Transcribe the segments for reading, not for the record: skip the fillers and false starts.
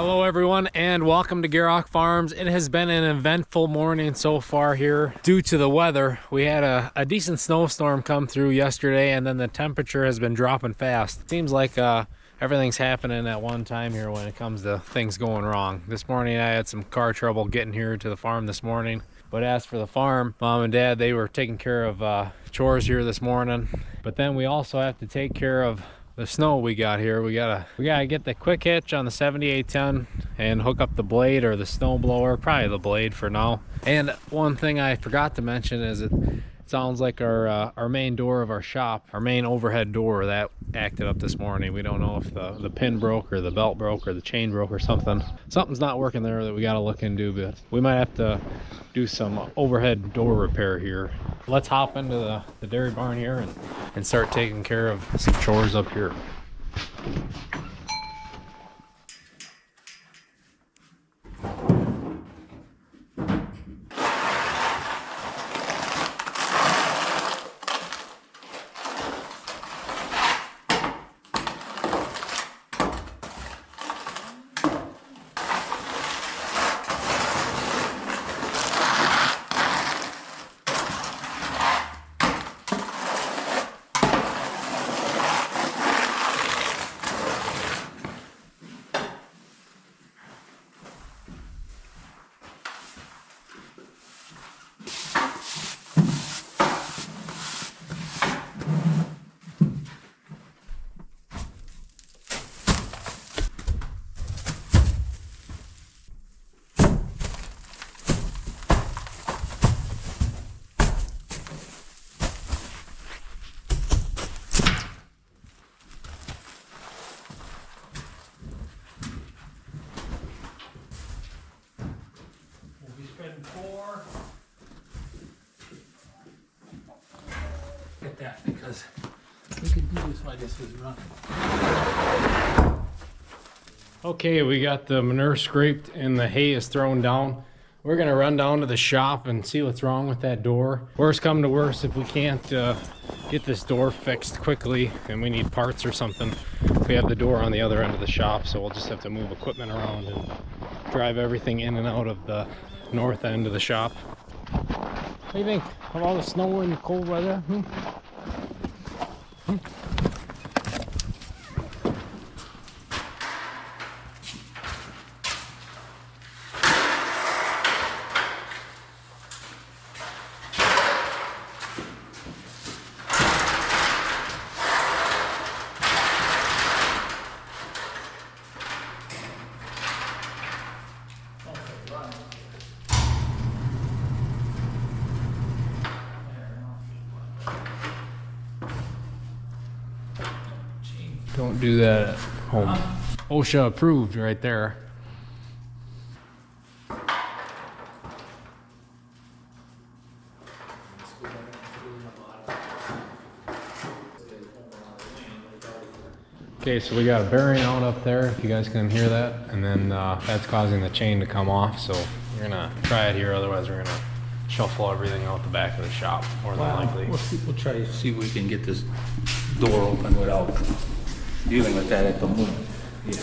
Hello everyone and welcome to Gierok Farms. It has been an eventful morning so far here due to the weather. We had a decent snowstorm come through yesterday and then the temperature has been dropping fast. It seems like everything's happening at one time here when it comes to things going wrong. This morning I had some car trouble getting here to the farm this morning. But as for the farm, Mom and Dad, they were taking care of chores here this morning. But then we also have to take care of the snow we got here. We gotta get the quick hitch on the 7810 and hook up the blade or the snow blower, probably the blade for now. And one thing I forgot to mention is it sounds like our main door of our shop, our main overhead door, that acted up this morning. We don't know if the pin broke or the belt broke or the chain broke or something. Something's not working there that we gotta look into, but we might have to do some overhead door repair here. Let's hop into the dairy barn here and start taking care of some chores up here. Get that because we can do this while this is running. Okay, we got the manure scraped and the hay is thrown down. We're gonna run down to the shop and see what's wrong with that door. Worst come to worst, if we can't get this door fixed quickly and we need parts or something, we have the door on the other end of the shop, so we'll just have to move equipment around and drive everything in and out of the north end of the shop. What do you think of all the snow and cold weather? Don't do that at home. OSHA approved right there. Okay, so we got a bearing out up there, if you guys can hear that, and then that's causing the chain to come off, so we're gonna try it here, otherwise we're gonna shuffle everything out the back of the shop, more than likely. We'll try to see if we can get this door open without dealing with that at the moment. Yeah.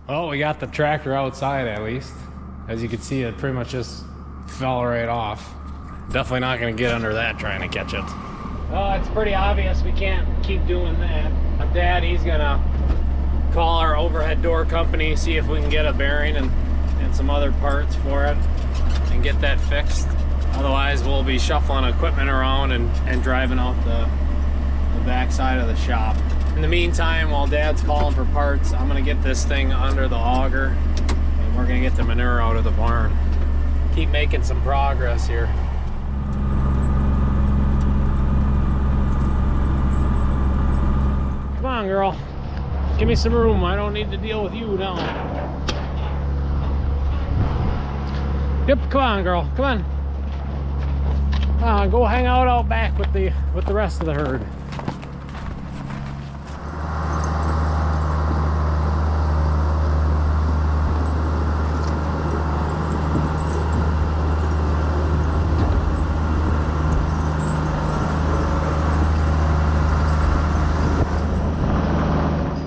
Well, we got the tractor outside at least. As you can see, it pretty much just fell right off. Definitely not gonna get under that trying to catch it. Well, it's pretty obvious we can't keep doing that. My dad, he's gonna call our overhead door company, see if we can get a bearing and some other parts for it and get that fixed. Otherwise, we'll be shuffling equipment around and driving out the back side of the shop. In the meantime, while Dad's calling for parts, I'm gonna get this thing under the auger and we're gonna get the manure out of the barn. Keep making some progress here. Come on, girl. Give me some room. I don't need to deal with you now. Yep, come on, girl. Come on. Go hang out back with the rest of the herd.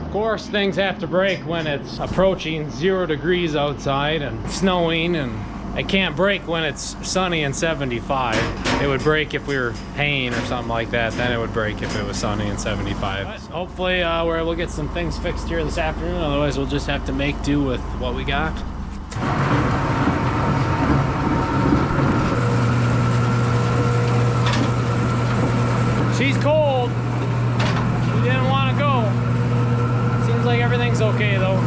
Of course, things have to break when it's approaching 0 degrees outside and snowing, and it can't break when it's sunny and 75. It would break if we were haying or something like that. Then it would break if it was sunny and 75. But hopefully we're able to get some things fixed here this afternoon. Otherwise, we'll just have to make do with what we got. She's cold. She didn't want to go. Seems like everything's okay though.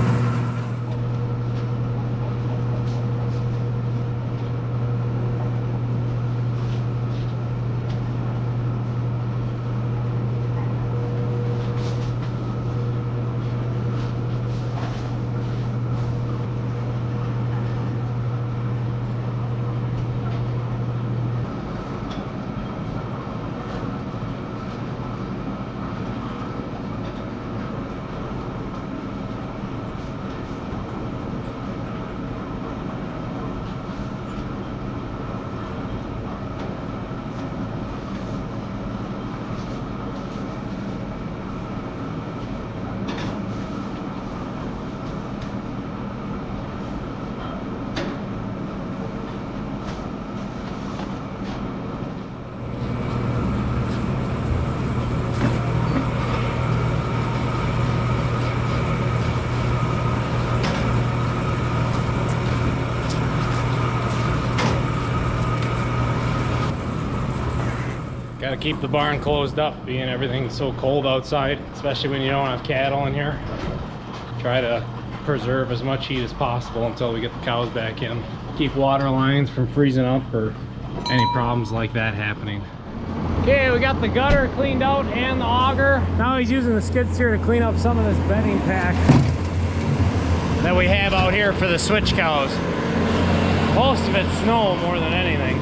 Gotta keep the barn closed up, being everything's so cold outside, especially when you don't have cattle in here. Try to preserve as much heat as possible until we get the cows back in. Keep water lines from freezing up or any problems like that happening. Okay, we got the gutter cleaned out and the auger. Now he's using the skid steer to clean up some of this bedding pack that we have out here for the switch cows. Most of it's snow more than anything.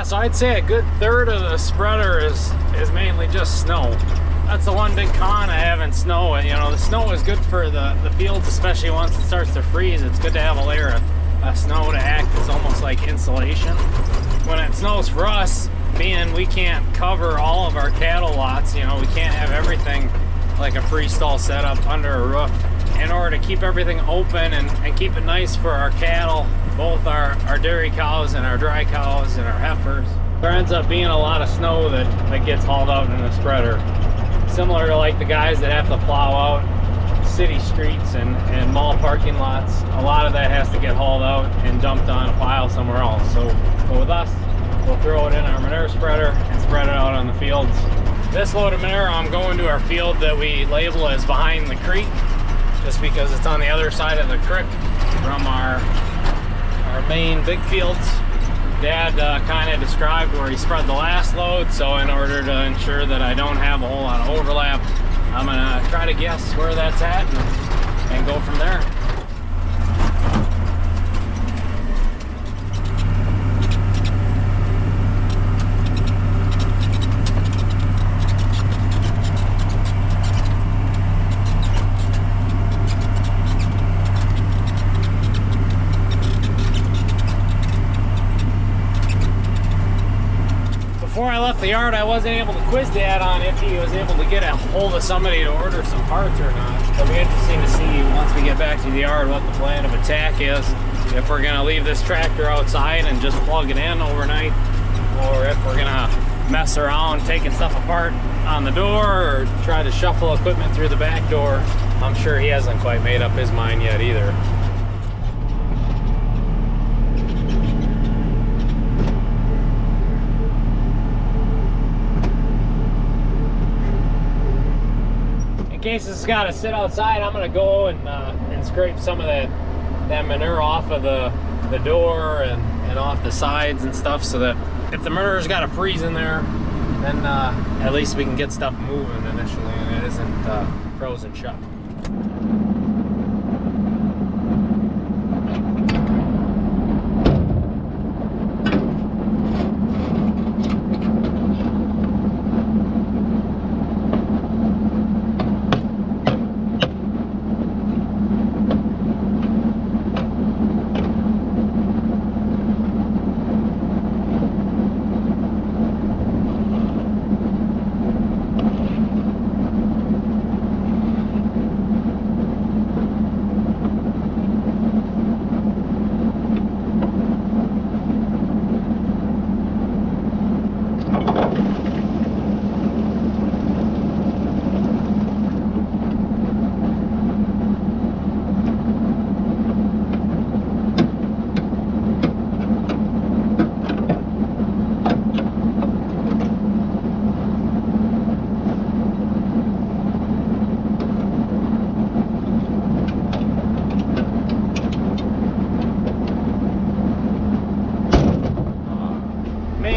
So I'd say a good third of the spreader is mainly just snow. That's the one big con of having snow. You know, the snow is good for the fields, especially once it starts to freeze. It's good to have a layer of snow to act as almost like insulation. When it snows for us, being we can't cover all of our cattle lots, you know, we can't have everything like a freestall setup under a roof. In order to keep everything open and keep it nice for our cattle, both our dairy cows and our dry cows and our heifers, there ends up being a lot of snow that gets hauled out in the spreader. Similar to like the guys that have to plow out city streets and mall parking lots, a lot of that has to get hauled out and dumped on a pile somewhere else. So with us, we'll throw it in our manure spreader and spread it out on the fields. This load of manure I'm going to our field that we label as behind the creek, just because it's on the other side of the creek from our main big fields. Dad kind of described where he spread the last load, so in order to ensure that I don't have a whole lot of overlap, I'm gonna try to guess where that's at and and go from there. Before I left the yard, I wasn't able to quiz Dad on if he was able to get a hold of somebody to order some parts or not. It'll be interesting to see once we get back to the yard what the plan of attack is. If we're gonna leave this tractor outside and just plug it in overnight, or if we're gonna mess around taking stuff apart on the door or try to shuffle equipment through the back door. I'm sure he hasn't quite made up his mind yet either. In case it's got to sit outside, I'm gonna go and scrape some of that manure off of the door and off the sides and stuff, so that if the manure's got to freeze in there, then at least we can get stuff moving initially and it isn't frozen shut.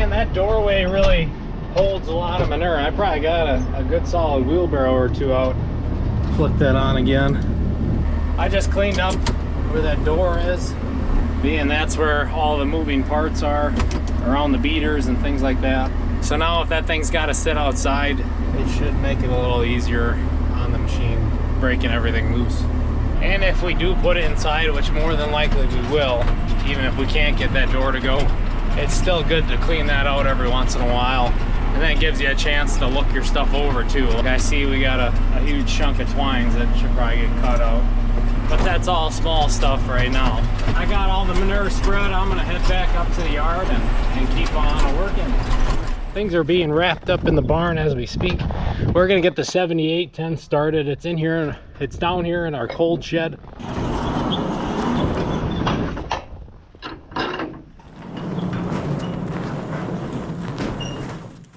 That doorway really holds a lot of manure. I probably got a good solid wheelbarrow or two out. Flip that on again. I just cleaned up where that door is, being that's where all the moving parts are, around the beaters and things like that. So now if that thing's got to sit outside, it should make it a little easier on the machine, breaking everything loose. And if we do put it inside, which more than likely we will, even if we can't get that door to go, it's still good to clean that out every once in a while. And then it gives you a chance to look your stuff over too. Like I see we got a huge chunk of twines that should probably get cut out. But that's all small stuff right now. I got all the manure spread. I'm gonna head back up to the yard and keep on working. Things are being wrapped up in the barn as we speak. We're gonna get the 7810 started. It's in here, it's down here in our cold shed.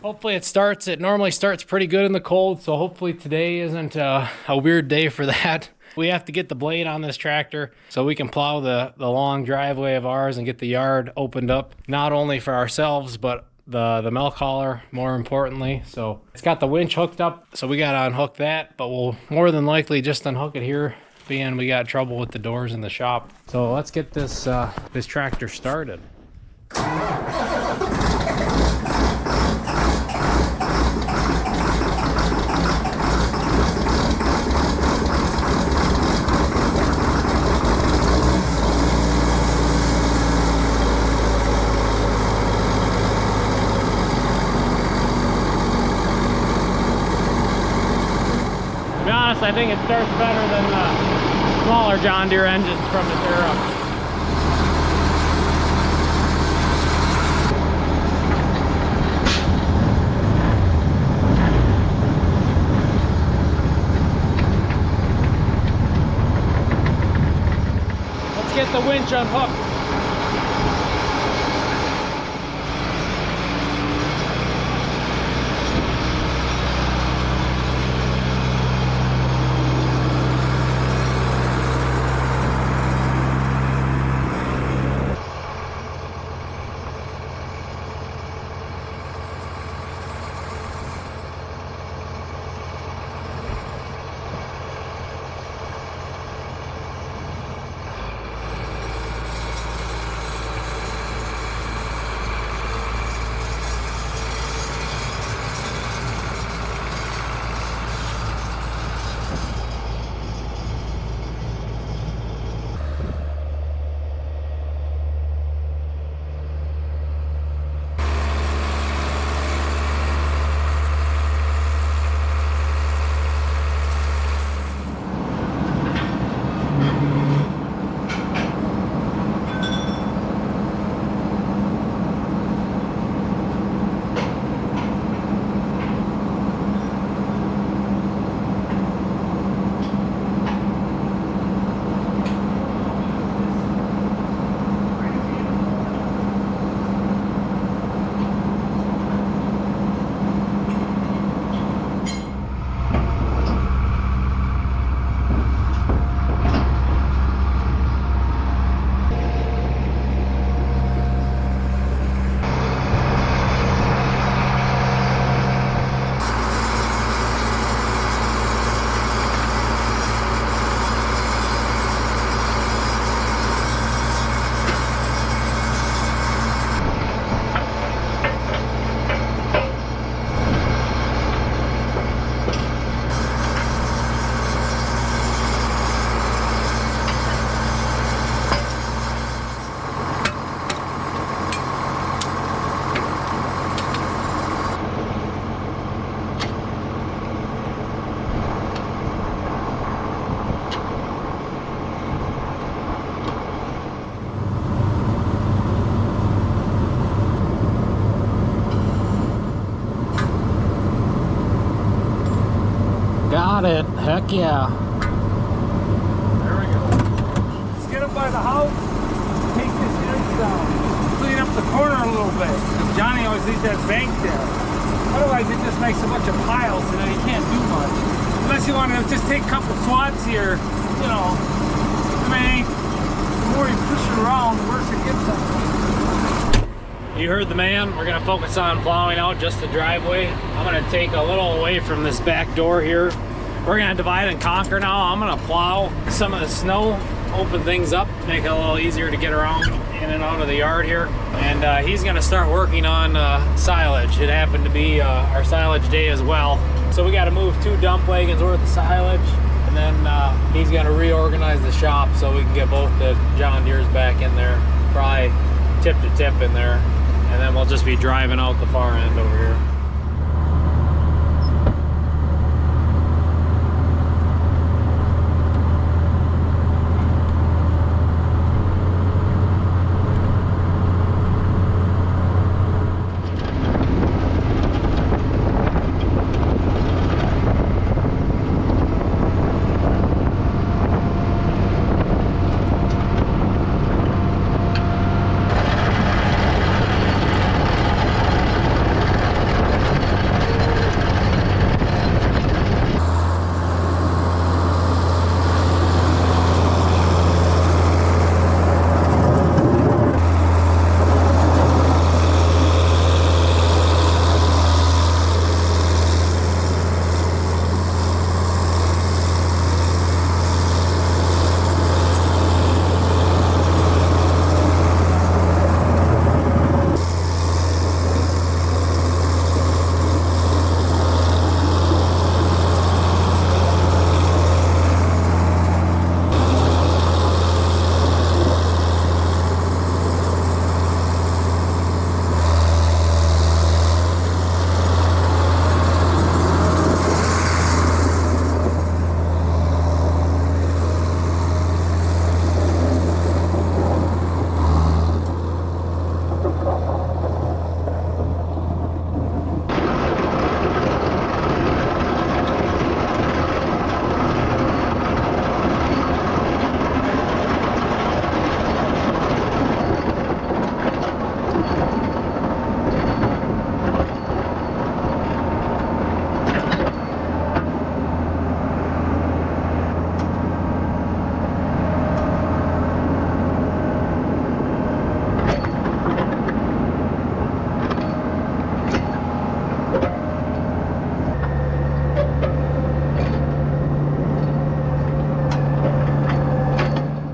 Hopefully it starts. It normally starts pretty good in the cold, so hopefully today isn't a weird day for that. We have to get the blade on this tractor so we can plow the long driveway of ours and get the yard opened up, not only for ourselves, but the milk hauler, more importantly. So it's got the winch hooked up, so we got to unhook that, but we'll more than likely just unhook it here, being we got trouble with the doors in the shop. So let's get this this tractor started. I think it starts better than the smaller John Deere engines from this era. Let's get the winch unhooked. Heck yeah. There we go. Let's get up by the house, take this edge down, clean up the corner a little bit. Because Johnny always leaves that bank there. Otherwise it just makes a bunch of piles and then you can't do much. Unless you want to just take a couple swats here, you know. I mean, the more you push it around, the worse it gets on. You heard the man. We're gonna focus on plowing out just the driveway. I'm gonna take a little away from this back door here. We're gonna divide and conquer now. I'm gonna plow some of the snow, open things up, make it a little easier to get around in and out of the yard here. And he's gonna start working on silage. It happened to be our silage day as well. So we gotta move 2 dump wagons worth of silage. And then he's gonna reorganize the shop so we can get both the John Deeres back in there, probably tip to tip in there. And then we'll just be driving out the far end over here.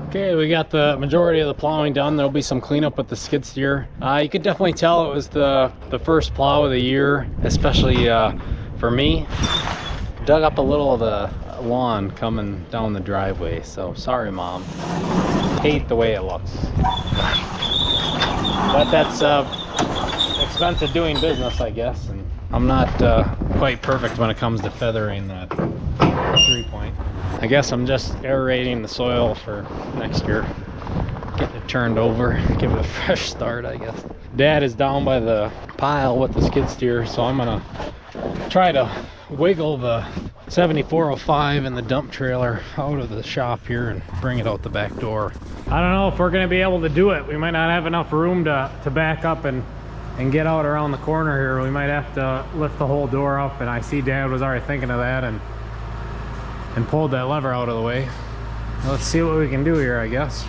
Okay, we got the majority of the plowing done. There'll be some cleanup with the skid steer. You could definitely tell it was the first plow of the year, especially for me. Dug up a little of the lawn coming down the driveway, so sorry, Mom. Hate the way it looks. But that's expense of doing business, I guess. And I'm not quite perfect when it comes to feathering that 3-point. I guess I'm just aerating the soil for next year. Getting it turned over, give it a fresh start, I guess. Dad is down by the pile with the skid steer, so I'm gonna try to wiggle the 7405 in the dump trailer out of the shop here and bring it out the back door. I don't know if we're gonna be able to do it. We might not have enough room to back up and get out around the corner here. We might have to lift the whole door up, and I see Dad was already thinking of that and pulled that lever out of the way. Let's see what we can do here, I guess.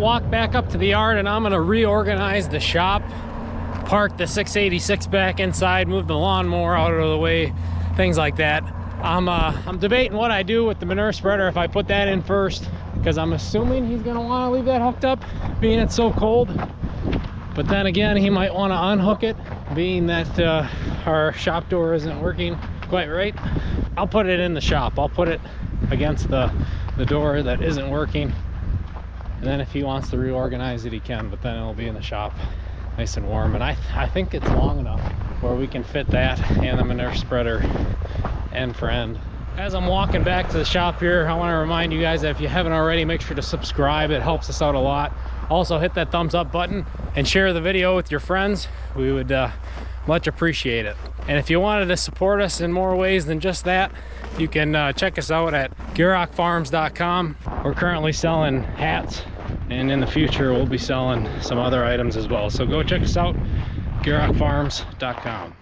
walk back up to the yard and I'm gonna reorganize the shop, park the 686 back inside, move the lawnmower out of the way, things like that. I'm debating what I do with the manure spreader, if I put that in first, because I'm assuming he's gonna want to leave that hooked up, being it's so cold. But then again, he might want to unhook it, being that our shop door isn't working quite right. I'll put it in the shop. I'll put it against the door that isn't working. And then if he wants to reorganize it, he can, but then it'll be in the shop nice and warm. And I think it's long enough where we can fit that and the manure spreader end for end. As I'm walking back to the shop here, I want to remind you guys that if you haven't already, make sure to subscribe. It helps us out a lot. Also hit that thumbs up button and share the video with your friends. We would much appreciate it. And if you wanted to support us in more ways than just that, you can check us out at GierokFarms.com. We're currently selling hats, and in the future we'll be selling some other items as well. So go check us out, GierokFarms.com.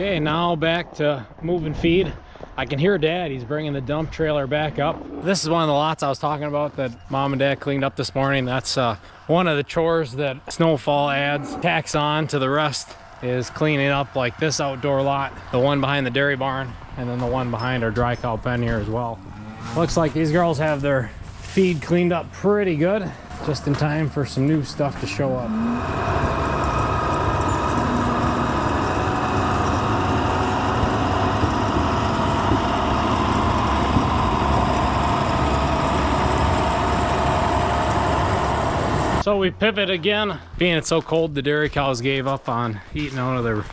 Okay, now back to moving feed. I can hear Dad, he's bringing the dump trailer back up. This is one of the lots I was talking about that Mom and Dad cleaned up this morning. That's one of the chores that snowfall adds, tacks on to the rest, is cleaning up like this outdoor lot, the one behind the dairy barn, and then the one behind our dry cow pen here as well. Looks like these girls have their feed cleaned up pretty good, just in time for some new stuff to show up. So we pivot again. Being it's so cold, the dairy cows gave up on eating out of their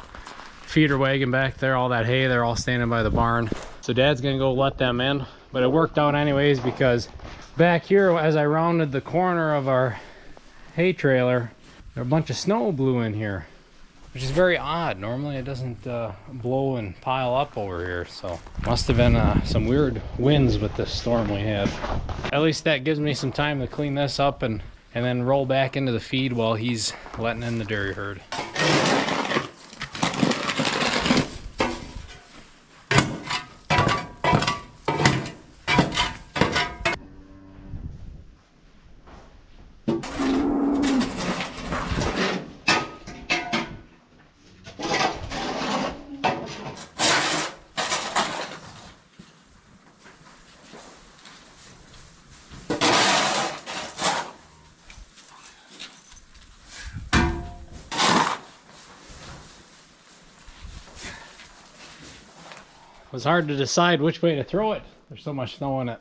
feeder wagon back there. All that hay, they're all standing by the barn. So Dad's gonna go let them in, but it worked out anyways, because back here, as I rounded the corner of our hay trailer, there a bunch of snow blew in here, which is very odd. Normally it doesn't blow and pile up over here, so must have been some weird winds with this storm we had. At least that gives me some time to clean this up and then roll back into the feed while he's letting in the dairy herd. It was hard to decide which way to throw it. There's so much snow in it.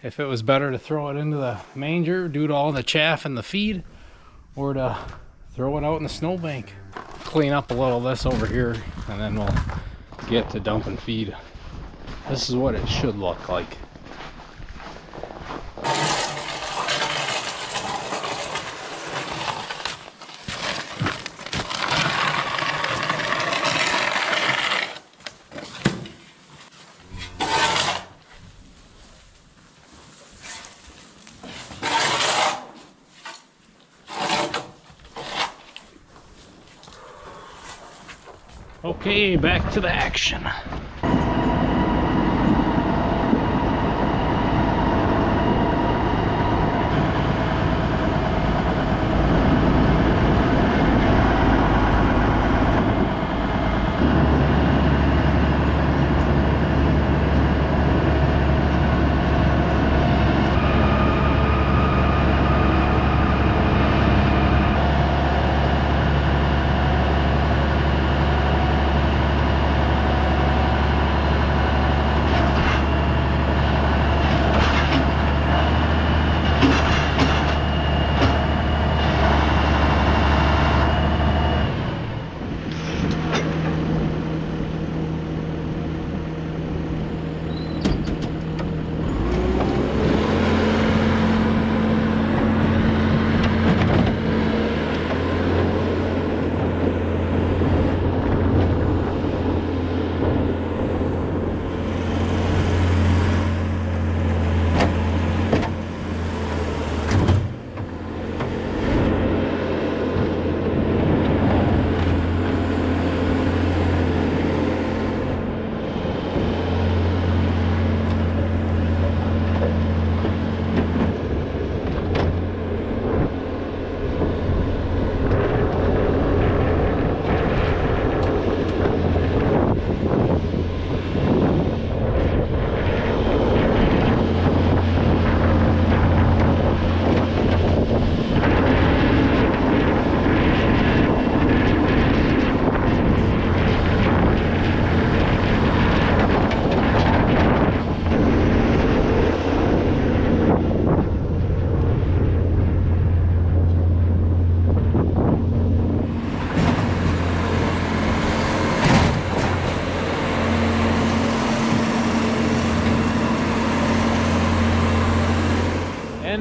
If it was better to throw it into the manger due to all the chaff and the feed, or to throw it out in the snowbank. Clean up a little of this over here, and then we'll get to dumping feed. This is what it should look like. Okay, back to the action.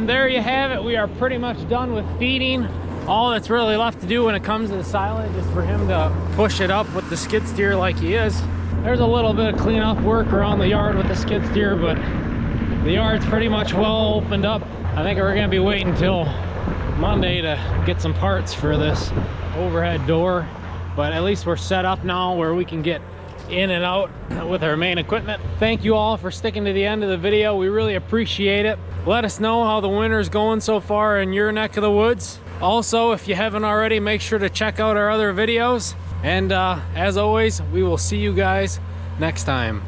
And there you have it. We are pretty much done with feeding. All that's really left to do when it comes to the silage is for him to push it up with the skid steer like he is. There's a little bit of cleanup work around the yard with the skid steer, but the yard's pretty much well opened up. I think we're gonna be waiting until Monday to get some parts for this overhead door, but at least we're set up now where we can get in and out with our main equipment. Thank you all for sticking to the end of the video. We really appreciate it. Let us know how the winter's going so far in your neck of the woods. Also, if you haven't already, make sure to check out our other videos. And as always, we will see you guys next time.